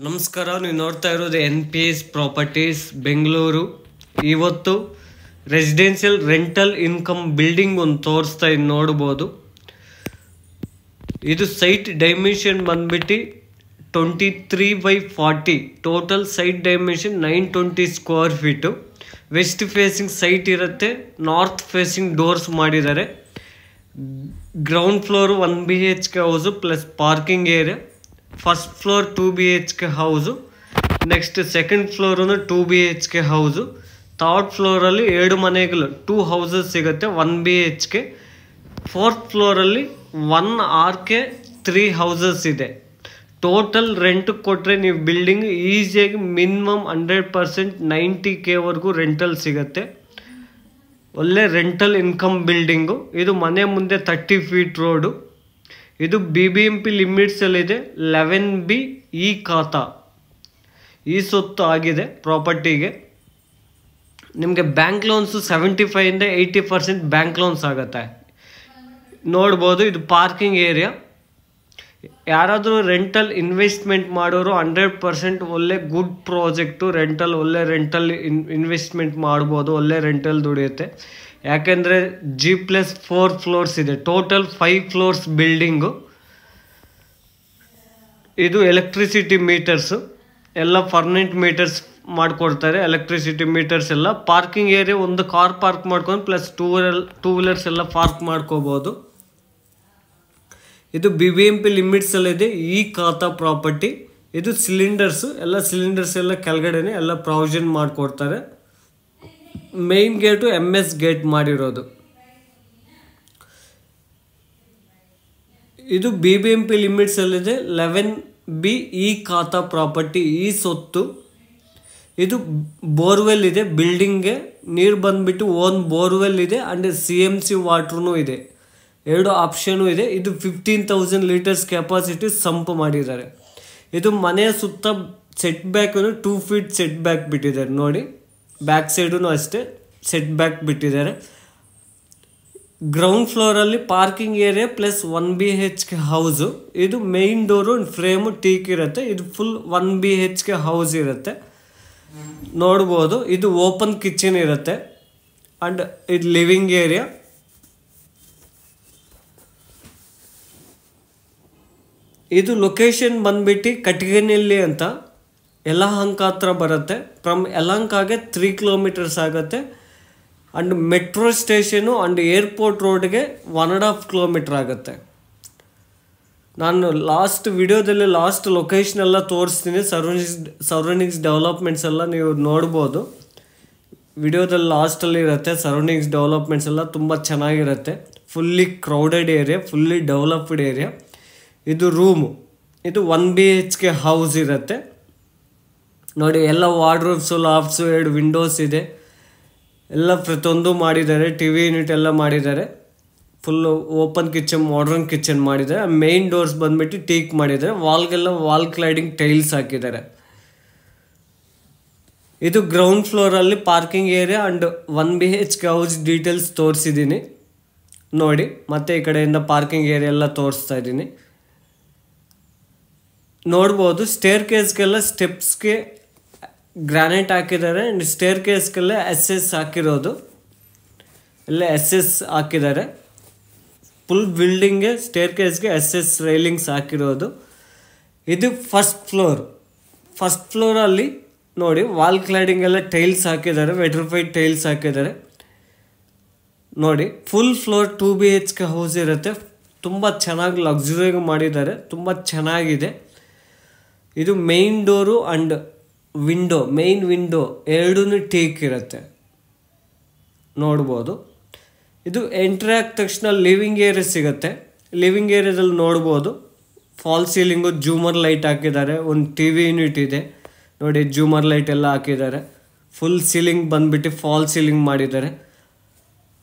ನಮಸ್ಕಾರ, ನೀವು ನೋಡ್ತಾ ಇರೋದು NPS ಪ್ರಾಪರ್ಟೀಸ್ ಬೆಂಗಳೂರು. ಇವತ್ತು ರೆಸಿಡೆನ್ಷಿಯಲ್ ರೆಂಟಲ್ ಇನ್ಕಮ್ ಬಿಲ್ಡಿಂಗ್ ಒಂದು ತೋರಿಸ್ತಾ ಇದ್ದು ನೋಡ್ಬೋದು. ಇದು ಸೈಟ್ ಡೈಮೆನ್ಷನ್ ಬಂದ್ಬಿಟ್ಟು 23/40. Total site dimension 920 square feet. West facing site ಇರುತ್ತೆ, ನಾರ್ತ್ ಫೇಸಿಂಗ್ ಡೋರ್ಸ್ ಮಾಡಿದ್ದಾರೆ. Ground floor 1 BHK house plus parking area. First floor 2 BHK house. Next second ಫ್ಲೋರನ್ನು 2 BHK ಹೌಸು. ಥರ್ಡ್ ಫ್ಲೋರಲ್ಲಿ 2 ಮನೆಗಳು 2 ಹೌಸಸ್ ಸಿಗುತ್ತೆ 1 BHK. ಫೋರ್ತ್ ಫ್ಲೋರಲ್ಲಿ 1 RK 3 houses ಇದೆ. Total rent ಕೊಟ್ಟರೆ ನೀವು ಬಿಲ್ಡಿಂಗ್ ಈಸಿಯಾಗಿ ಮಿನಿಮಮ್ 100% 90K ವರೆಗೂ ರೆಂಟಲ್ ಸಿಗುತ್ತೆ. ಒಳ್ಳೆ ರೆಂಟಲ್ ಇನ್ಕಮ್ ಬಿಲ್ಡಿಂಗು. ಇದು ಮನೆ ಮುಂದೆ 30 ಫೀಟ್ ರೋಡು. ಇದು BBMP ಲಿಮಿಟ್ಸಲ್ಲಿದೆ. 11B ಈ ಖಾತಾ ಈ ಸೊತ್ತು ಆಗಿದೆ ಪ್ರಾಪರ್ಟಿಗೆ. ನಿಮಗೆ ಬ್ಯಾಂಕ್ ಲೋನ್ಸು 75ಇಂದ 80% ಬ್ಯಾಂಕ್ ಲೋನ್ಸ್ ಆಗುತ್ತೆ. ನೋಡ್ಬೋದು, ಇದು ಪಾರ್ಕಿಂಗ್ ಏರಿಯಾ. ಯಾರಾದರೂ ರೆಂಟಲ್ ಇನ್ವೆಸ್ಟ್ಮೆಂಟ್ ಮಾಡೋರು 100% ಒಳ್ಳೆ ಗುಡ್ ಪ್ರಾಜೆಕ್ಟು. ಒಳ್ಳೆ ರೆಂಟಲ್ ಇನ್ವೆಸ್ಟ್ಮೆಂಟ್ ಮಾಡ್ಬೋದು, ಒಳ್ಳೆ ರೆಂಟಲ್ ದುಡಿಯುತ್ತೆ. ಯಾಕೆಂದರೆ G+4 ಫ್ಲೋರ್ಸ್ ಇದೆ. Total 5 floors building. ಇದು ಎಲೆಕ್ಟ್ರಿಸಿಟಿ ಮೀಟರ್ಸು ಎಲ್ಲ ಪರ್ಮನೆಂಟ್ ಮೀಟರ್ಸ್ ಮಾಡಿಕೊಡ್ತಾರೆ. ಎಲೆಕ್ಟ್ರಿಸಿಟಿ ಮೀಟರ್ಸ್ ಎಲ್ಲ. ಪಾರ್ಕಿಂಗ್ ಏರಿಯಾ ಒಂದು ಕಾರ್ ಪಾರ್ಕ್ ಮಾಡ್ಕೊಂಡು ಪ್ಲಸ್ ಟೂ ವೀಲರ್ಸ್ ಎಲ್ಲ ಪಾರ್ಕ್ ಮಾಡ್ಕೋಬೋದು. ಇದು BBMP ಲಿಮಿಟ್ಸಲ್ಲಿದೆ ಈ ಖಾತಾ ಪ್ರಾಪರ್ಟಿ. ಇದು ಸಿಲಿಂಡರ್ಸು ಎಲ್ಲ ಕೆಳಗಡೆನೆ ಎಲ್ಲ ಪ್ರಾವಿಷನ್ ಮಾಡಿಕೊಡ್ತಾರೆ. ಮೇನ್ ಗೇಟು MS ಗೇಟ್ ಮಾಡಿರೋದು. ಇದು BBMP ಲಿಮಿಟ್ಸಲ್ಲಿದೆ. 11B ಈ ಖಾತಾ ಪ್ರಾಪರ್ಟಿ ಈ ಸೊತ್ತು. ಇದು ಬೋರ್ವೆಲ್ ಇದೆ ಬಿಲ್ಡಿಂಗ್ಗೆ. ನೀರು ಬಂದ್ಬಿಟ್ಟು ಓನ್ ಬೋರ್ವೆಲ್ ಇದೆ ಆ್ಯಂಡ್ CMC ವಾಟ್ರೂ ಇದೆ. 2 ಆಪ್ಷನು ಇದೆ. ಇದು 15,000 ಲೀಟರ್ಸ್ ಕೆಪಾಸಿಟಿ ಸಂಪ್ ಮಾಡಿದ್ದಾರೆ. ಇದು ಮನೆಯ ಸುತ್ತ ಸೆಟ್ ಬ್ಯಾಕನ್ನು 2 ಫೀಟ್ ಸೆಟ್ ಬ್ಯಾಕ್ ಬಿಟ್ಟಿದ್ದಾರೆ ನೋಡಿ. ಬ್ಯಾಕ್ ಸೈಡೂ ಅಷ್ಟೇ ಸೆಟ್ ಬ್ಯಾಕ್ ಬಿಟ್ಟಿದ್ದಾರೆ. ಗ್ರೌಂಡ್ ಫ್ಲೋರಲ್ಲಿ parking area plus 1 BHK house. ಇದು ಮೇನ್ ಡೋರು ಫ್ರೇಮು ಟೀಕ್ ಇರುತ್ತೆ. ಇದು ಫುಲ್ 1 BHK ಹೌಸ್ ಇರುತ್ತೆ. ನೋಡ್ಬೋದು, ಇದು ಓಪನ್ ಕಿಚನ್ ಇರುತ್ತೆ ಆ್ಯಂಡ್ ಇದು ಲಿವಿಂಗ್ ಏರಿಯಾ. ಇದು ಲೊಕೇಶನ್ ಬಂದ್ಬಿಟ್ಟು ಕಟಗನಹಳ್ಳಿ ಅಂತ ಯಲಹಂಕ ಹತ್ರ ಬರುತ್ತೆ. ಫ್ರಮ್ ಯಲಹಂಕಾಗೆ 3 ಕಿಲೋಮೀಟರ್ಸ್ ಆಗುತ್ತೆ. And metro station and airport ರೋಡ್ಗೆ 1.5 ಕಿಲೋಮೀಟರ್ ಆಗುತ್ತೆ. ನಾನು ವಿಡಿಯೋದಲ್ಲಿ ಲೊಕೇಶನ್ ಎಲ್ಲ ತೋರಿಸ್ತೀನಿ. ಸರೌಂಡಿಂಗ್ಸ್ ಡೆವಲಪ್ಮೆಂಟ್ಸ್ ಎಲ್ಲ ನೀವು ನೋಡ್ಬೋದು. ವಿಡಿಯೋದಲ್ಲಿ ಲಾಸ್ಟಲ್ಲಿ ಇರುತ್ತೆ. ಸರೌಂಡಿಂಗ್ಸ್ ಡೆವಲಪ್ಮೆಂಟ್ಸ್ ಎಲ್ಲ ತುಂಬ ಚೆನ್ನಾಗಿರುತ್ತೆ. Fully crowded area, fully developed area. ಇದು ರೂಮು. ಇದು 1 BHK ಹೌಸ್ ಇರುತ್ತೆ ನೋಡಿ. ಎಲ್ಲ ವಾರ್ಡ್ರೋಬ್ಸು, ಲಾಫ್ಟ್ಸು, 2 ವಿಂಡೋಸ್ ಇದೆ. ಎಲ್ಲ ಪ್ರತಿಯೊಂದು ಮಾಡಿದ್ದಾರೆ. TV ಯೂನಿಟ್ ಎಲ್ಲ ಮಾಡಿದ್ದಾರೆ. Full open kitchen, modern kitchen ಮಾಡಿದ್ದಾರೆ. ಮೇನ್ ಡೋರ್ಸ್ ಬಂದ್ಬಿಟ್ಟು ಟೀಕ್ ಮಾಡಿದ್ದಾರೆ. ವಾಲ್ಗೆಲ್ಲ ವಾಲ್ ಕ್ಲೈಡಿಂಗ್ ಟೈಲ್ಸ್ ಹಾಕಿದ್ದಾರೆ. ಇದು ಗ್ರೌಂಡ್ ಫ್ಲೋರಲ್ಲಿ parking area and 1 BHK house details ತೋರಿಸಿದ್ದೀನಿ ನೋಡಿ. ಮತ್ತೆ ಈ ಕಡೆಯಿಂದ ಪಾರ್ಕಿಂಗ್ ಏರಿಯಾ ಎಲ್ಲ ತೋರಿಸ್ತಾ ಇದ್ದೀನಿ. ನೋಡ್ಬೋದು, ಸ್ಟೇರ್ ಕೇಸ್ಗೆಲ್ಲ ಸ್ಟೆಪ್ಸ್ಗೆ ಗ್ರಾನೈಟ್ ಹಾಕಿದ್ದಾರೆ. ಆ್ಯಂಡ್ ಸ್ಟೇರ್ ಕೇಸ್ಗೆಲ್ಲ SS ಹಾಕಿರೋದು. ಎಲ್ಲ SS ಹಾಕಿದ್ದಾರೆ. ಫುಲ್ ಬಿಲ್ಡಿಂಗ್ಗೆ ಸ್ಟೇರ್ ಕೇಸ್ಗೆ SS ರೈಲಿಂಗ್ಸ್ ಹಾಕಿರೋದು. ಇದು ಫಸ್ಟ್ ಫ್ಲೋರಲ್ಲಿ ನೋಡಿ ವಾಲ್ ಕ್ಲೈಡಿಂಗ್ ಎಲ್ಲ ಟೈಲ್ಸ್ ಹಾಕಿದ್ದಾರೆ. ವೆಟ್ರಿಫೈಡ್ ಟೈಲ್ಸ್ ಹಾಕಿದ್ದಾರೆ ನೋಡಿ. ಫುಲ್ ಫ್ಲೋರ್ 2 BHK ಹೌಸ್ ಇರುತ್ತೆ. ತುಂಬ ಚೆನ್ನಾಗಿ ಲಕ್ಸುರಿಯಾಗಿ ಮಾಡಿದ್ದಾರೆ. ತುಂಬ ಚೆನ್ನಾಗಿದೆ. ಇದು main door and main window 2 teak ಇರುತ್ತೆ ನೋಡ್ಬೋದು. ಇದು ಎಂಟ್ರಿ ಆದ ತಕ್ಷಣ ಲಿವಿಂಗ್ ಏರಿಯಾ ಸಿಗುತ್ತೆ. ಲಿವಿಂಗ್ ಏರಿಯಾದಲ್ಲಿ ನೋಡ್ಬೋದು ಫಾಲ್ ಸೀಲಿಂಗು, ಜೂಮರ್ ಲೈಟ್ ಹಾಕಿದ್ದಾರೆ. ಒಂದು TV ಯೂನಿಟ್ ಇದೆ ನೋಡಿ. ಜೂಮರ್ ಲೈಟ್ ಎಲ್ಲ ಹಾಕಿದ್ದಾರೆ. ಫುಲ್ ಸೀಲಿಂಗ್ ಬಂದ್ಬಿಟ್ಟು ಫಾಲ್ ಸೀಲಿಂಗ್ ಮಾಡಿದ್ದಾರೆ.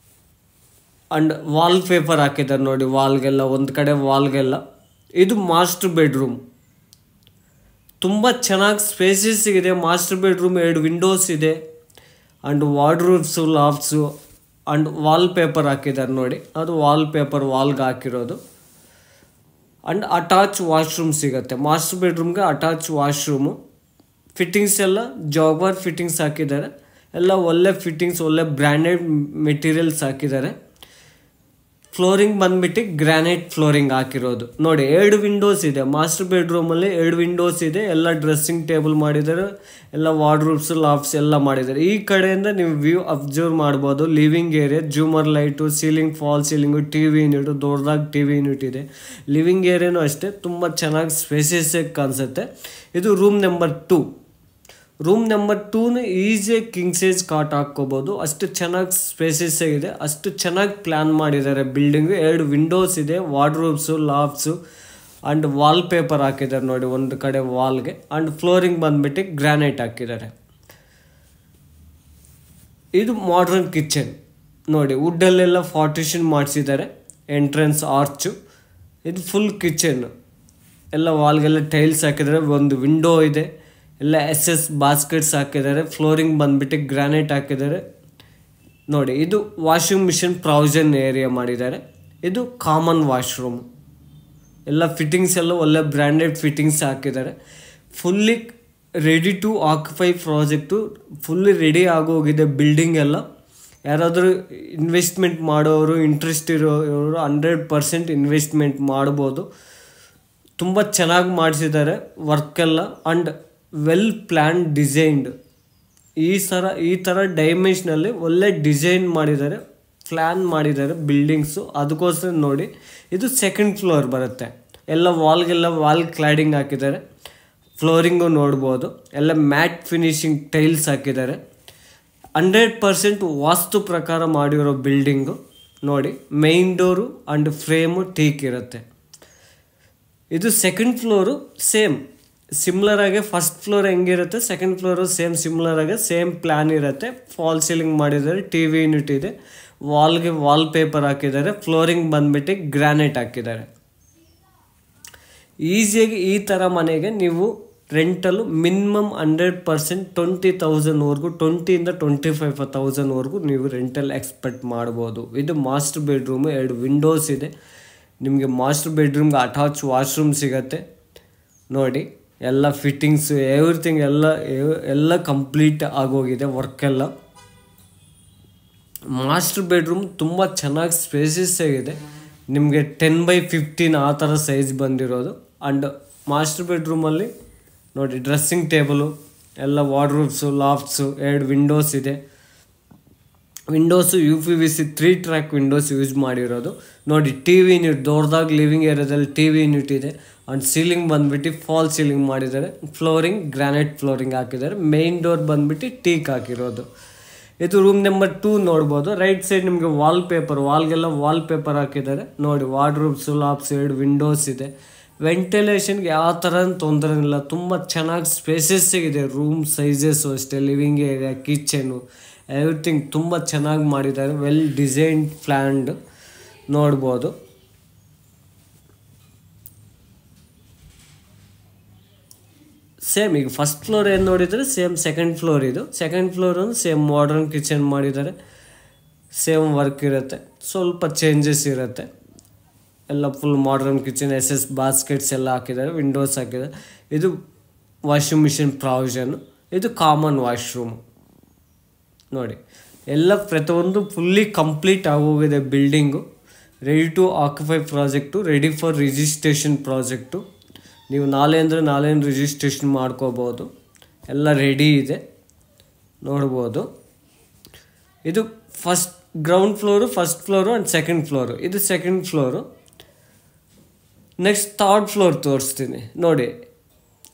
ಆ್ಯಂಡ್ ವಾಲ್ ಪೇಪರ್ ಹಾಕಿದ್ದಾರೆ ನೋಡಿ ವಾಲ್ಗೆಲ್ಲ, ಒಂದು ಕಡೆ ವಾಲ್ಗೆಲ್ಲ. ಇದು ಮಾಸ್ಟರ್ ಬೆಡ್ರೂಮ್. ತುಂಬ ಚೆನ್ನಾಗಿ ಸ್ಪೇಸಸ್ ಇದೆ. ಮಾಸ್ಟರ್ ಬೆಡ್ರೂಮ್ 2 ವಿಂಡೋಸ್ ಇದೆ and wardrobes, lofts and wall paper ಹಾಕಿದ್ದಾರೆ ನೋಡಿ. ಅದು ವಾಲ್ ಪೇಪರ್ ವಾಲ್ಗೆ ಹಾಕಿರೋದು. ಆ್ಯಂಡ್ ಅಟ್ಯಾಚ್ ವಾಶ್ರೂಮ್ ಸಿಗುತ್ತೆ. ಮಾಸ್ಟರ್ ಬೆಡ್ರೂಮ್ಗೆ ಅಟ್ಯಾಚ್ ವಾಶ್ರೂಮು. ಫಿಟ್ಟಿಂಗ್ಸ್ ಎಲ್ಲ ಜಾಗ್ವಾರ್ ಫಿಟ್ಟಿಂಗ್ಸ್ ಹಾಕಿದ್ದಾರೆ. ಎಲ್ಲ ಒಳ್ಳೆ ಫಿಟ್ಟಿಂಗ್ಸ್, ಒಳ್ಳೆ ಬ್ರ್ಯಾಂಡೆಡ್ ಮೆಟೀರಿಯಲ್ಸ್ ಹಾಕಿದ್ದಾರೆ. ಫ್ಲೋರಿಂಗ್ ಬಂದ್ಬಿಟ್ಟು ಗ್ರಾನೈಟ್ ಫ್ಲೋರಿಂಗ್ ಹಾಕಿರೋದು. ನೋಡಿ 2 ವಿಂಡೋಸ್ ಇದೆ ಮಾಸ್ಟರ್ ಬೆಡ್ರೂಮಲ್ಲಿ, 2 ವಿಂಡೋಸ್ ಇದೆ. ಎಲ್ಲ ಡ್ರೆಸ್ಸಿಂಗ್ ಟೇಬಲ್ ಮಾಡಿದ್ದಾರೆ, ಎಲ್ಲ ವಾರ್ಡ್ರೂಬ್ಸ್, ಲಾಫ್ಟ್ಸ್ ಎಲ್ಲ ಮಾಡಿದ್ದಾರೆ. ಈ ಕಡೆಯಿಂದ ನೀವು ವ್ಯೂ ಅಬ್ಸರ್ವ್ ಮಾಡ್ಬೋದು. ಲಿವಿಂಗ್ ಏರಿಯಾ, ಜೂಮರ್ light, ceiling, fall ceiling, T V unit, ದೊಡ್ಡದಾಗಿ ಟಿ ವಿ ಯೂನಿಟ್ ಇದೆ. ಲಿವಿಂಗ್ ಏರಿಯಾನೂ ಅಷ್ಟೇ ತುಂಬ ಚೆನ್ನಾಗಿ ಸ್ಪೇಸಿಯಸ್ ಆಗಿ ಕಾಣಿಸುತ್ತೆ. ಇದು ರೂಮ್ ನಂಬರ್ 2. ರೂಮ್ ನಂಬರ್ 2 ಈಸಿಯಾಗಿ ಕಿಂಗ್ ಸೈಜ್ ಕಾಟ್ ಹಾಕ್ಕೋಬೋದು, ಅಷ್ಟು ಚೆನ್ನಾಗಿ ಸ್ಪೇಸಸ್ ಆಗಿದೆ, ಅಷ್ಟು ಚೆನ್ನಾಗಿ ಪ್ಲ್ಯಾನ್ ಮಾಡಿದ್ದಾರೆ ಬಿಲ್ಡಿಂಗು. 2 ವಿಂಡೋಸ್ ಇದೆ, wardrobes, lofts and wall paper ಹಾಕಿದ್ದಾರೆ ನೋಡಿ ಒಂದು ಕಡೆ ವಾಲ್ಗೆ. ಆ್ಯಂಡ್ ಫ್ಲೋರಿಂಗ್ ಬಂದ್ಬಿಟ್ಟು ಗ್ರಾನೈಟ್ ಹಾಕಿದ್ದಾರೆ. ಇದು ಮಾಡ್ರನ್ ಕಿಚನ್ ನೋಡಿ, ವುಡ್ಡಲ್ಲೆಲ್ಲ ಪಾರ್ಟಿಷನ್ ಮಾಡಿಸಿದ್ದಾರೆ. ಎಂಟ್ರೆನ್ಸ್ ಆರ್ಚು, ಇದು ಫುಲ್ ಕಿಚನ್. ಎಲ್ಲ ವಾಲ್ಗೆಲ್ಲ ಟೈಲ್ಸ್ ಹಾಕಿದ್ದಾರೆ. ಒಂದು ವಿಂಡೋ ಇದೆ, ಎಲ್ಲ SS ಬಾಸ್ಕೆಟ್ಸ್ ಹಾಕಿದ್ದಾರೆ. ಫ್ಲೋರಿಂಗ್ ಬಂದ್ಬಿಟ್ಟು ಗ್ರಾನೈಟ್ ಹಾಕಿದ್ದಾರೆ ನೋಡಿ. ಇದು ವಾಷಿಂಗ್ ಮಿಷಿನ್ ಪ್ರಾವಿಷನ್ ಏರಿಯಾ ಮಾಡಿದ್ದಾರೆ. ಇದು ಕಾಮನ್ ವಾಶ್ರೂಮ್. ಎಲ್ಲ ಫಿಟ್ಟಿಂಗ್ಸ್ ಎಲ್ಲ ಒಳ್ಳೆ ಬ್ರ್ಯಾಂಡೆಡ್ ಫಿಟ್ಟಿಂಗ್ಸ್ ಹಾಕಿದ್ದಾರೆ. Fully ready to occupy project fully ready ಆಗೋಗಿದೆ ಬಿಲ್ಡಿಂಗ್ ಎಲ್ಲ. ಯಾರಾದರೂ ಇನ್ವೆಸ್ಟ್ಮೆಂಟ್ ಮಾಡೋರು, ಇಂಟ್ರೆಸ್ಟ್ ಇರೋರು 100% ಇನ್ವೆಸ್ಟ್ಮೆಂಟ್ ಮಾಡ್ಬೋದು. ತುಂಬ ಚೆನ್ನಾಗಿ ಮಾಡಿಸಿದ್ದಾರೆ ವರ್ಕೆಲ್ಲ. And well plan designed. ಈ ಥರ ಡೈಮೆನ್ಷನಲ್ಲಿ ಒಳ್ಳೆ ಡಿಸೈನ್ ಮಾಡಿದ್ದಾರೆ, ಪ್ಲ್ಯಾನ್ ಮಾಡಿದ್ದಾರೆ ಬಿಲ್ಡಿಂಗ್ಸು. ಅದಕ್ಕೋಸ್ಕರ ನೋಡಿ, ಇದು 2nd ಫ್ಲೋರ್ ಬರುತ್ತೆ. ಎಲ್ಲ ವಾಲ್ಗೆಲ್ಲ ವಾಲ್ ಕ್ಲಾಡಿಂಗ್ ಹಾಕಿದ್ದಾರೆ. ಫ್ಲೋರಿಂಗು ನೋಡ್ಬೋದು, ಎಲ್ಲ ಮ್ಯಾಟ್ ಫಿನಿಶಿಂಗ್ ಟೈಲ್ಸ್ ಹಾಕಿದ್ದಾರೆ. 100% ವಾಸ್ತು ಪ್ರಕಾರ ಮಾಡಿರೋ ಬಿಲ್ಡಿಂಗು ನೋಡಿ. Main door and frame teak ಇರುತ್ತೆ. ಇದು 2nd ಫ್ಲೋರು ಸೇಮ್ ಸಿಮ್ಲರ್ ಆಗಿ ಫಸ್ಟ್ ಫ್ಲೋರ್ ಹೆಂಗಿರುತ್ತೆ 2nd ಫ್ಲೋರು ಸೇಮ್ ಸಿಮ್ಲರ್ ಆಗಿ ಸೇಮ್ ಪ್ಲ್ಯಾನ್ ಇರುತ್ತೆ. ಫಾಲ್ ಸೀಲಿಂಗ್ ಮಾಡಿದ್ದಾರೆ, ಟಿ ವಿ ಯೂನಿಟ್ ಇದೆ, ವಾಲ್ಗೆ ವಾಲ್ ಪೇಪರ್ ಹಾಕಿದ್ದಾರೆ. ಫ್ಲೋರಿಂಗ್ ಬಂದ್ಬಿಟ್ಟು ಗ್ರಾನೈಟ್ ಹಾಕಿದ್ದಾರೆ. ಈಸಿಯಾಗಿ ಈ ಥರ ಮನೆಗೆ ನೀವು ರೆಂಟಲು ಮಿನಿಮಮ್ 100% 20,000ವರೆಗೂ, 20,000 to 25,000ವರೆಗೂ ನೀವು ರೆಂಟಲ್ ಎಕ್ಸ್ಪೆಕ್ಟ್ ಮಾಡ್ಬೋದು. ಇದು ಮಾಸ್ಟರ್ ಬೆಡ್ರೂಮು. 2 ವಿಂಡೋಸ್ ಇದೆ. ನಿಮಗೆ ಮಾಸ್ಟರ್ ಬೆಡ್ರೂಮ್ಗೆ ಅಟ್ಯಾಚ್ ವಾಶ್ರೂಮ್ ಸಿಗುತ್ತೆ ನೋಡಿ. ಎಲ್ಲ ಫಿಟ್ಟಿಂಗ್ಸು ಎವ್ರಿಥಿಂಗ್ ಎಲ್ಲ ಕಂಪ್ಲೀಟ್ ಆಗೋಗಿದೆ ವರ್ಕೆಲ್ಲ. ಮಾಸ್ಟರ್ ಬೆಡ್ರೂಮ್ ತುಂಬ ಚೆನ್ನಾಗಿ ಸ್ಪೇಸಸ್ ಆಗಿದೆ. ನಿಮಗೆ 10x15 ಆ ಥರ ಸೈಜ್ ಬಂದಿರೋದು. ಆ್ಯಂಡ್ ಮಾಸ್ಟರ್ ಬೆಡ್ರೂಮಲ್ಲಿ ನೋಡಿ ಡ್ರೆಸ್ಸಿಂಗ್ ಟೇಬಲು, ಎಲ್ಲ ವಾರ್ಡ್ರೋಬ್ಸು, ಲಾಫ್ಟ್ಸು, 2 ವಿಂಡೋಸ್ ಇದೆ. Windows UPVC 3 track Windows use ಮಾಡಿರೋದು ನೋಡಿ. ಟಿ ವಿ ಯೂನಿಟ್ ದೊಡ್ಡದಾಗಿ ಲಿವಿಂಗ್ ಏರಿಯಾದಲ್ಲಿ ಟಿ ವಿ ಯೂನಿಟ್ ಇದೆ. ಆ್ಯಂಡ್ ಸೀಲಿಂಗ್ ಬಂದ್ಬಿಟ್ಟು ಫಾಲ್ ಸೀಲಿಂಗ್ ಮಾಡಿದ್ದಾರೆ. ಫ್ಲೋರಿಂಗ್ ಗ್ರಾನೈಟ್ ಫ್ಲೋರಿಂಗ್ ಹಾಕಿದ್ದಾರೆ. ಮೇನ್ ಡೋರ್ ಬಂದ್ಬಿಟ್ಟು ಟೀಕ್ ಹಾಕಿರೋದು. ಇದು ರೂಮ್ ನಂಬರ್ 2 ನೋಡ್ಬೋದು. ರೈಟ್ ಸೈಡ್ ನಿಮಗೆ ವಾಲ್ ಪೇಪರ್, ವಾಲ್ಗೆಲ್ಲ ವಾಲ್ ಪೇಪರ್ ಹಾಕಿದ್ದಾರೆ ನೋಡಿ. ವಾರ್ಡ್ರೋಬ್ಸು, ಲಾಫ್ಟ್ಸ್, 2 ವಿಂಡೋಸ್ ಇದೆ. ವೆಂಟಿಲೇಷನ್ಗೆ ಯಾವ ಥರ ತೊಂದರೆ ಇಲ್ಲ, ತುಂಬ ಚೆನ್ನಾಗಿ ಸ್ಪೇಸಸ್ ಇದೆ. ರೂಮ್ ಸೈಜಸ್ಸು ಅಷ್ಟೇ, ಲಿವಿಂಗ್ ಏರಿಯಾ, ಕಿಚನು, ಎವ್ರಿಥಿಂಗ್ ತುಂಬ ಚೆನ್ನಾಗಿ ಮಾಡಿದ್ದಾರೆ. ವೆಲ್ ಡಿಸೈನ್ಡ್ ಪ್ಲ್ಯಾನ್ಡ್ ನೋಡ್ಬೋದು. ಸೇಮ್ ಈಗ ಫಸ್ಟ್ ಫ್ಲೋರ್ ಏನು ನೋಡಿದರೆ ಸೇಮ್ 2nd ಫ್ಲೋರ್ ಇದು. 2nd floor same modern kitchen ಮಾಡಿದ್ದಾರೆ. ಸೇಮ್ ವರ್ಕ್ ಇರುತ್ತೆ, ಸ್ವಲ್ಪ ಚೇಂಜಸ್ ಇರುತ್ತೆ. ಎಲ್ಲ full modern kitchen, SS baskets ಎಲ್ಲ ಹಾಕಿದ್ದಾರೆ, ವಿಂಡೋಸ್ ಹಾಕಿದ್ದಾರೆ. ಇದು ವಾಷಿಂಗ್ ಮಿಷಿನ್ ಪ್ರಾವಿಷನ್ನು. ಇದು ಕಾಮನ್ ವಾಶ್ರೂಮು ನೋಡಿ. ಎಲ್ಲ ಪ್ರತಿಯೊಂದು ಫುಲ್ಲಿ ಕಂಪ್ಲೀಟ್ ಆಗೋಗಿದೆ building. Ready to occupy project, ready for registration project. ನೀವು ನಾಳೆ ಅಂದರೆ ನಾಳೆ ರಿಜಿಸ್ಟ್ರೇಷನ್ ಮಾಡ್ಕೋಬೋದು. ಎಲ್ಲ ರೆಡಿ ಇದೆ ನೋಡ್ಬೋದು. ಇದು ground floor, first floor and 2nd floor. ಇದು 2nd floor. Next 3rd floor ತೋರಿಸ್ತೀನಿ ನೋಡಿ.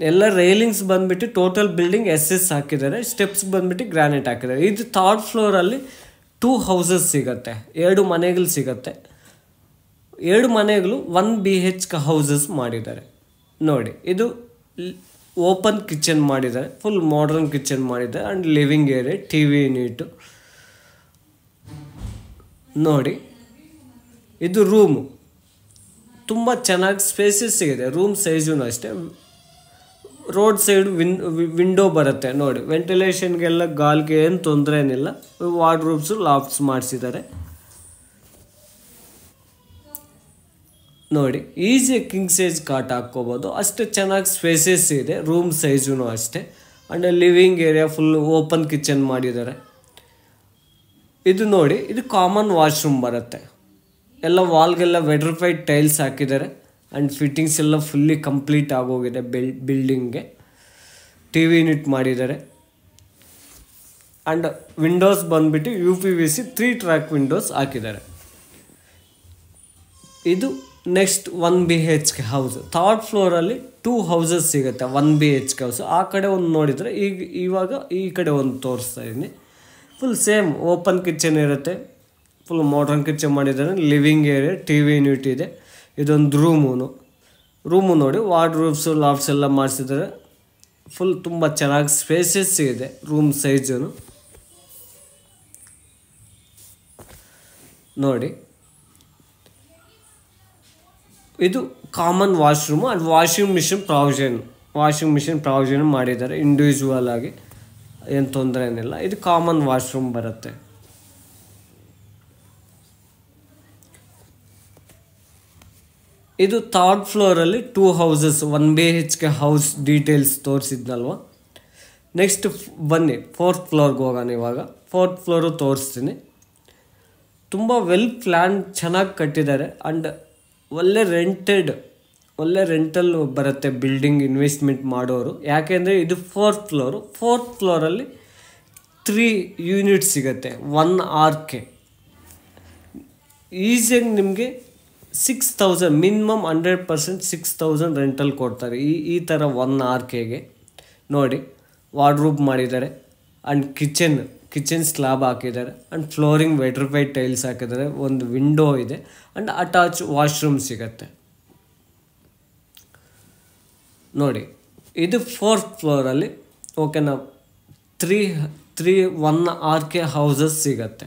ಎಲ್ಲ ರೈಲಿಂಗ್ಸ್ ಬಂದುಬಿಟ್ಟು ಟೋಟಲ್ ಬಿಲ್ಡಿಂಗ್ SS ಹಾಕಿದ್ದಾರೆ. ಸ್ಟೆಪ್ಸ್ ಬಂದುಬಿಟ್ಟು ಗ್ರಾನೈಟ್ ಹಾಕಿದ್ದಾರೆ. ಇದು 3rd ಫ್ಲೋರಲ್ಲಿ 2 ಹೌಸಸ್ ಸಿಗುತ್ತೆ, 2 ಮನೆಗಳು ಸಿಗುತ್ತೆ. 2 ಮನೆಗಳು 1 BHK ಹೌಸಸ್ ಮಾಡಿದ್ದಾರೆ ನೋಡಿ. ಇದು ಓಪನ್ ಕಿಚನ್ ಮಾಡಿದ್ದಾರೆ, ಫುಲ್ ಮಾಡರ್ನ್ ಕಿಚನ್ ಮಾಡಿದ್ದಾರೆ. And living area, T V unit ನೋಡಿ. ಇದು ರೂಮು, ತುಂಬ ಚೆನ್ನಾಗಿ ಸ್ಪೇಸಸ್ ಸಿಗಿದೆ. ರೂಮ್ ಸೈಜೂ ಅಷ್ಟೇ. ರೋಡ್ ಸೈಡ್ ವಿಂಡೋ ಬರುತ್ತೆ ನೋಡಿ. ವೆಂಟಿಲೇಷನ್ಗೆಲ್ಲ ಗಾಳಿಗೆ ಏನು ತೊಂದರೆ ಏನಿಲ್ಲ. ವಾರ್ಡ್ರೋಬ್ಸು, ಲಾಫ್ಟ್ಸ್ ಮಾಡಿಸಿದ್ದಾರೆ ನೋಡಿ ಈಸಿಯಾಗಿ ಕಿಂಗ್ ಸೈಜ್ ಕಾಟ್ ಹಾಕ್ಕೋಬೋದು, ಅಷ್ಟೇ ಚೆನ್ನಾಗಿ ಸ್ಪೇಸಸ್ ಇದೆ, ರೂಮ್ ಸೈಜೂ ಅಷ್ಟೇ. And living area full open kitchen ಮಾಡಿದ್ದಾರೆ. ಇದು ನೋಡಿ, ಇದು ಕಾಮನ್ ವಾಶ್ರೂಮ್ ಬರುತ್ತೆ. ಎಲ್ಲ ವಾಲ್ಗೆಲ್ಲ ವೆಟ್ರಿಫೈಡ್ ಟೈಲ್ಸ್ ಹಾಕಿದ್ದಾರೆ. ಆ್ಯಂಡ್ ಫಿಟ್ಟಿಂಗ್ಸ್ ಎಲ್ಲ ಫುಲ್ಲಿ ಕಂಪ್ಲೀಟ್ ಆಗೋಗಿದೆ. ಬಿಲ್ಡಿಂಗ್ಗೆ TV ಯೂನಿಟ್ ಮಾಡಿದ್ದಾರೆ. ಆ್ಯಂಡ್ ವಿಂಡೋಸ್ ಬಂದುಬಿಟ್ಟು UPVC 3 ಟ್ರ್ಯಾಕ್ ವಿಂಡೋಸ್ ಹಾಕಿದ್ದಾರೆ. ಇದು ನೆಕ್ಸ್ಟ್ 1 BHK ಹೌಸ್. ಥರ್ಡ್ ಫ್ಲೋರಲ್ಲಿ 2 ಹೌಸಸ್ ಸಿಗುತ್ತೆ, 1 BHK ಹೌಸ್. ಆ ಕಡೆ ಒಂದು ನೋಡಿದರೆ ಇವಾಗ ಈ ಕಡೆ ಒಂದು ತೋರಿಸ್ತಾ ಇದ್ದೀನಿ. ಫುಲ್ ಸೇಮ್ ಓಪನ್ ಕಿಚನ್ ಇರುತ್ತೆ, ಫುಲ್ ಮಾಡ್ರನ್ ಕಿಚನ್ ಮಾಡಿದ್ದಾರೆ. ಲಿವಿಂಗ್ ಏರಿಯಾ, TV ಯೂನಿಟ್ ಇದೆ. ಇದೊಂದು ರೂಮು ನೋಡಿ, ವಾರ್ಡ್ರೋಬ್ಸು ಲಾಫ್ಟ್ಸ್ ಎಲ್ಲ ಮಾಡಿಸಿದ್ದಾರೆ. ಫುಲ್ ತುಂಬ ಚೆನ್ನಾಗಿ ಸ್ಪೇಸಸ್ ಇದೆ ರೂಮ್ ಸೈಜು ನೋಡಿ. ಇದು common washroom. And washing machine provision ಮಾಡಿದ್ದಾರೆ ಇಂಡಿವಿಜುವಲ್ ಆಗಿ, ಏನು ತೊಂದರೆ ಏನಿಲ್ಲ. ಇದು ಕಾಮನ್ ವಾಶ್ರೂಮ್ ಬರುತ್ತೆ. ಇದು ಥರ್ಡ್ ಫ್ಲೋರಲ್ಲಿ 2 houses, 1 BHK house details ತೋರಿಸಿದ್ನಲ್ವ. Next ಬನ್ನಿ 4th ಫ್ಲೋರ್ಗೆ ಹೋಗೋಣ. ಇವಾಗ 4th ಫ್ಲೋರು ತೋರಿಸ್ತೀನಿ. ತುಂಬ ವೆಲ್ ಪ್ಲ್ಯಾನ್, ಚೆನ್ನಾಗಿ ಕಟ್ಟಿದ್ದಾರೆ. ಆ್ಯಂಡ್ ಒಳ್ಳೆ ರೆಂಟಲ್ ಬರುತ್ತೆ ಬಿಲ್ಡಿಂಗ್ ಇನ್ವೆಸ್ಟ್ಮೆಂಟ್ ಮಾಡೋರು. ಯಾಕೆಂದರೆ ಇದು 4th ಫ್ಲೋರು. 4th ಫ್ಲೋರಲ್ಲಿ 3 ಯೂನಿಟ್ ಸಿಗುತ್ತೆ, 1 RK. ಈಸಿಯಾಗಿ ನಿಮಗೆ 6,000 ಮಿನಿಮಮ್ 100% 6,000 ರೆಂಟಲ್ ಕೊಡ್ತಾರೆ ಈ ಥರ 1 RKಗೆ. ನೋಡಿ ವಾರ್ಡ್ರೂಬ್ ಮಾಡಿದ್ದಾರೆ. ಆ್ಯಂಡ್ ಕಿಚನ್ ಸ್ಲ್ಯಾಬ್ ಹಾಕಿದ್ದಾರೆ. ಆ್ಯಂಡ್ ಫ್ಲೋರಿಂಗ್ ವೆಟ್ರಿಫೈಡ್ ಟೈಲ್ಸ್ ಹಾಕಿದ್ದಾರೆ. ಒಂದು ವಿಂಡೋ ಇದೆ. ಆ್ಯಂಡ್ ಅಟ್ಯಾಚ್ ವಾಶ್ರೂಮ್ ಸಿಗುತ್ತೆ ನೋಡಿ. ಇದು 4th ಫ್ಲೋರಲ್ಲಿ ಓಕೆನಾ. 1 RK ಹೌಸಸ್ ಸಿಗುತ್ತೆ.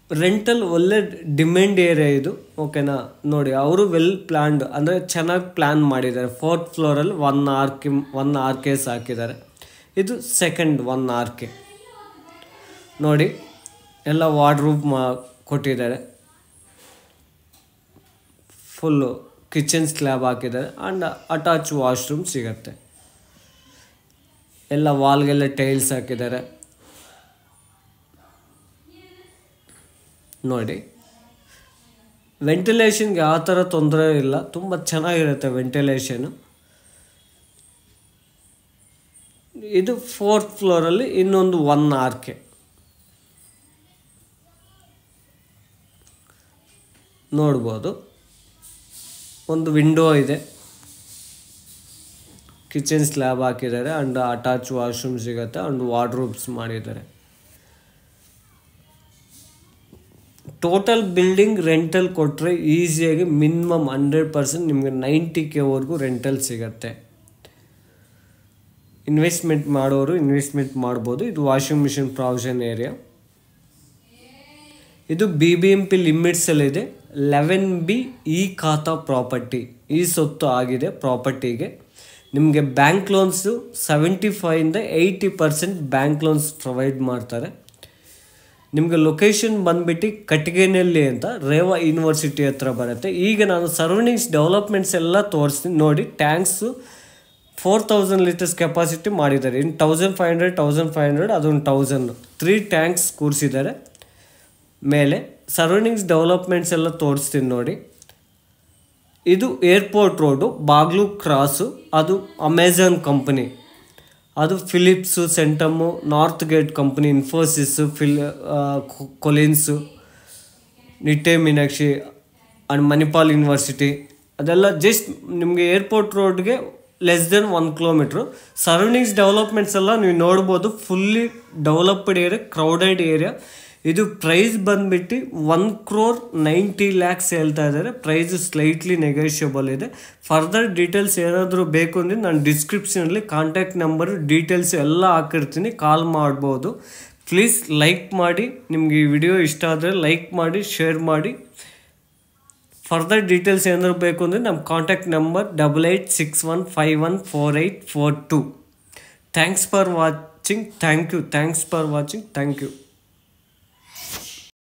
ರೆಂಟಲ್ ಒಳ್ಳೆ ಡಿಮ್ಯಾಂಡ್ ಏರಿಯಾ ಇದು ಓಕೆನಾ. ನೋಡಿ ಅವರು ವೆಲ್ ಪ್ಲ್ಯಾನ್ಡ್, ಅಂದರೆ ಚೆನ್ನಾಗಿ ಪ್ಲ್ಯಾನ್ ಮಾಡಿದ್ದಾರೆ. 4th ಫ್ಲೋರಲ್ಲಿ 1 RKs ಹಾಕಿದ್ದಾರೆ. ಇದು ಸೆಕೆಂಡ್ 1 RK ನೋಡಿ. ಎಲ್ಲ ವಾರ್ಡ್ರೂಬ್ ಕೊಟ್ಟಿದ್ದಾರೆ. ಫುಲ್ಲು ಕಿಚನ್ ಸ್ಲ್ಯಾಬ್ ಹಾಕಿದ್ದಾರೆ. ಆ್ಯಂಡ್ ಅಟ್ಯಾಚ್ ವಾಶ್ರೂಮ್ ಸಿಗುತ್ತೆ. ಎಲ್ಲ ವಾಲ್ಗೆಲ್ಲ ಟೈಲ್ಸ್ ಹಾಕಿದ್ದಾರೆ ನೋಡಿ. ವೆಂಟಿಲೇಷನ್ಗೆ ಯಾವ ಥರ ತೊಂದರೆ ಇಲ್ಲ, ತುಂಬ ಚೆನ್ನಾಗಿರುತ್ತೆ ವೆಂಟಿಲೇಷನು. ಇದು 4th ಫ್ಲೋರಲ್ಲಿ ಇನ್ನೊಂದು 1 RK ನೋಡ್ಬೋದು. ಒಂದು ವಿಂಡೋ ಇದೆ, ಕಿಚನ್ ಸ್ಲ್ಯಾಬ್ ಹಾಕಿದ್ದಾರೆ. ಆ್ಯಂಡ್ ಅಟ್ಯಾಚ್ ವಾಶ್ರೂಮ್ ಸಿಗುತ್ತೆ. ಆ್ಯಂಡ್ ವಾರ್ಡ್ರೂಬ್ಸ್ ಮಾಡಿದ್ದಾರೆ. ಟೋಟಲ್ ಬಿಲ್ಡಿಂಗ್ ರೆಂಟಲ್ ಕೊಟ್ಟರೆ ಈಸಿಯಾಗಿ ಮಿನಿಮಮ್ 100% ನಿಮಗೆ 90Kವರೆಗೂ ರೆಂಟಲ್ ಸಿಗುತ್ತೆ. ಇನ್ವೆಸ್ಟ್ಮೆಂಟ್ ಮಾಡೋರು ಇನ್ವೆಸ್ಟ್ಮೆಂಟ್ ಮಾಡ್ಬೋದು. ಇದು ವಾಷಿಂಗ್ ಮಿಷಿನ್ ಪ್ರಾವಿಷನ್ ಏರಿಯಾ. ಇದು BBMP ಲಿಮಿಟ್ಸಲ್ಲಿದೆ. 11B ಈ ಖಾತಾ ಪ್ರಾಪರ್ಟಿ, ಈ ಸೊತ್ತು ಆಗಿದೆ ಪ್ರಾಪರ್ಟಿಗೆ. ನಿಮಗೆ ಬ್ಯಾಂಕ್ ಲೋನ್ಸು 75ಇಂದ 80% ಬ್ಯಾಂಕ್ ಲೋನ್ಸ್ ಪ್ರೊವೈಡ್ ಮಾಡ್ತಾರೆ. ನಿಮಗೆ ಲೊಕೇಶನ್ ಬಂದುಬಿಟ್ಟು ಕಟ್ಟಿಗೆನಲ್ಲಿ ಅಂತ ರೇವಾ ಯೂನಿವರ್ಸಿಟಿ ಹತ್ರ ಬರುತ್ತೆ. ಈಗ ನಾನು ಸರೌಂಡಿಂಗ್ಸ್ ಡೆವಲಪ್ಮೆಂಟ್ಸ್ ಎಲ್ಲ ತೋರಿಸ್ತೀನಿ ನೋಡಿ. ಟ್ಯಾಂಕ್ಸು 4,000 ಲೀಟರ್ಸ್ ಕೆಪಾಸಿಟಿ ಮಾಡಿದ್ದಾರೆ. ಇನ್ನು 1,500 ಅದೊಂದು 1,000 3 ಟ್ಯಾಂಕ್ಸ್ ಕೂರಿಸಿದ್ದಾರೆ ಮೇಲೆ. ಸರೌಂಡಿಂಗ್ಸ್ ಡೆವಲಪ್ಮೆಂಟ್ಸ್ ಎಲ್ಲ ತೋರಿಸ್ತೀನಿ ನೋಡಿ. ಇದು ಏರ್ಪೋರ್ಟ್ ರೋಡು, ಬಾಗ್ಲು ಕ್ರಾಸು. ಅದು ಅಮೆಝಾನ್ ಕಂಪನಿ, ಅದು Philips, Centum, North Gate company, Infosys, Collins, Nitte Meenakshi and Manipal university. ಅದೆಲ್ಲ ಜಸ್ಟ್ ನಿಮಗೆ ಏರ್ಪೋರ್ಟ್ ರೋಡ್ಗೆ less than 1 kilometre. Surroundings developments ಎಲ್ಲ ನೀವು ನೋಡ್ಬೋದು. Fully developed area, crowded area. ಇದು ಪ್ರೈಸ್ ಬಂದುಬಿಟ್ಟು 1,90 lakhs ಹೇಳ್ತಾ ಇದ್ದಾರೆ. ಪ್ರೈಸ್ ಸ್ಲೈಟ್ಲಿ ನೆಗೋಷಿಯಬಲ್ ಇದೆ. ಫರ್ದರ್ ಡೀಟೇಲ್ಸ್ ಏನಾದರೂ ಬೇಕು ಅಂದರೆ ನಾನು ಡಿಸ್ಕ್ರಿಪ್ಷನಲ್ಲಿ ಕಾಂಟ್ಯಾಕ್ಟ್ ನಂಬರು ಡೀಟೇಲ್ಸ್ ಎಲ್ಲ ಹಾಕಿರ್ತೀನಿ, ಕಾಲ್ ಮಾಡ್ಬೋದು. ಪ್ಲೀಸ್ ಲೈಕ್ ಮಾಡಿ. ನಿಮಗೆ ಈ ವಿಡಿಯೋ ಇಷ್ಟ ಆದರೆ ಲೈಕ್ ಮಾಡಿ, ಶೇರ್ ಮಾಡಿ. ಫರ್ದರ್ ಡೀಟೇಲ್ಸ್ ಏನಾದರೂ ಬೇಕು ಅಂದರೆ ನಮ್ಮ contact number 8861514842. Thanks for watching. Thank you.